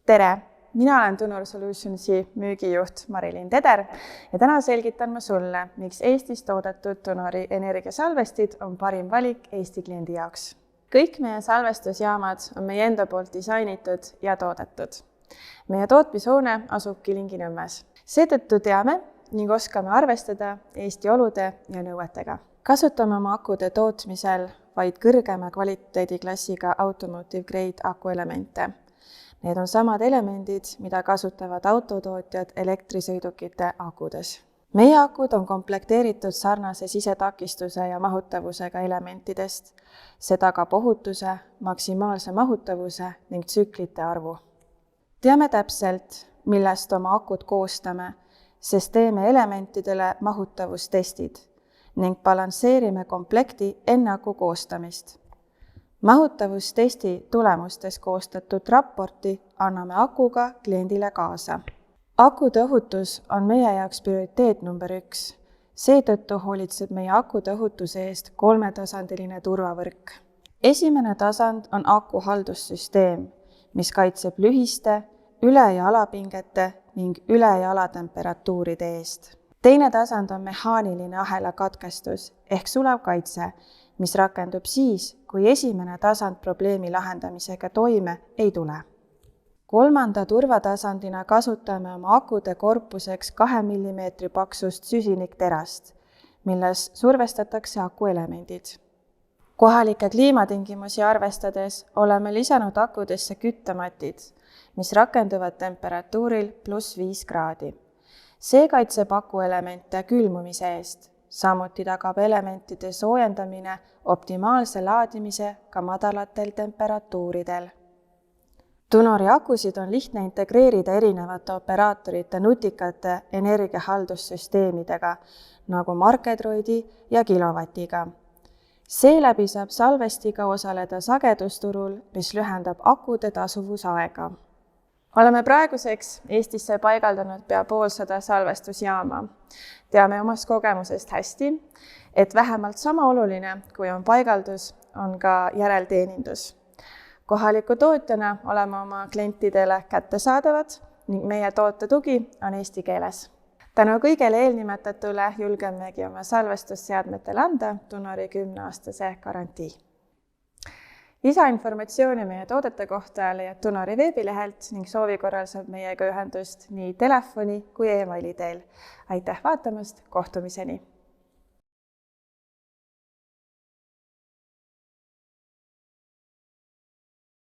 Tere! Mina olen Tunor Solutionsi müügijuht Marilyn Teder ja täna selgitan ma sulle, miks Eestis toodetud Tunori energiasalvestid on parim valik Eesti kliendi jaoks. Kõik meie salvestusjaamad on meie enda poolt disainitud ja toodetud. Meie tootmishoone asub Kilingi-Nõmmes. Seetõttu teame ning oskame arvestada Eesti olude ja nõuetega. Kasutame oma akude tootmisel vaid kõrgema kvaliteediklassiga automotive grade akuelemente. Need on samad elemendid, mida kasutavad autotootjad elektrisõidukite akudes. Meie akud on komplekteeritud sarnase sisetakistuse ja mahutavusega elementidest. See tagab ohutuse, maksimaalse mahutavuse ning tsüklite arvu. Teame täpselt, millest oma akud koostame, sest teeme elementidele mahutavustestid ning balansseerime komplekti enne aku koostamist. Mahutavustesti tulemustes koostatud raporti anname akuga kliendile kaasa. Akude ohutus on meie jaoks prioriteet number 1. Seetõttu hoolitseb meie akude ohutuse eest 3-tasandiline turvavõrk. Esimene tasand on aku haldussüsteem, mis kaitseb lühiste, üle- ja alapingete ning üle- ja alatemperatuuride eest. Teine tasand on mehaaniline ahela katkestus ehk sulev kaitse, mis rakendub siis, kui esimene tasand probleemi lahendamisega toime ei tule. 3. turvatasandina kasutame oma akude korpuseks 2 mm paksust süsinikterast, milles survestatakse akuelemendid. Kohalike kliimatingimusi arvestades oleme lisanud akudesse küttematid, mis rakenduvad temperatuuril +5 kraadi. See kaitseb akuelemente külmumise eest. Samuti tagab elementide soojendamine optimaalse laadimise ka madalatel temperatuuridel. Tunori akusid on lihtne integreerida erinevate operaatorite nutikate energiahaldussüsteemidega, nagu Markedroidi ja Kilovatiga. Seeläbi saab salvestiga osaleda sagedusturul, mis lühendab akude tasuvusaega. Oleme praeguseks Eestisse paigaldanud pea 150 salvestusjaama. Teame omast kogemusest hästi, et vähemalt sama oluline, kui on paigaldus, on ka järelteenindus. Kohaliku tootjana oleme oma klientidele kättesaadavad ning meie toote tugi on eesti keeles. Tänu kõigele eelnimetatule julgemegi oma salvestusseadmetele anda Tunori 10-aastase garantii. Lisainformatsiooni meie toodete kohta leiad Tunori veebilehelt ning soovi korral saab meiega ühendust nii telefoni kui e-maili teel. Aitäh vaatamast, kohtumiseni!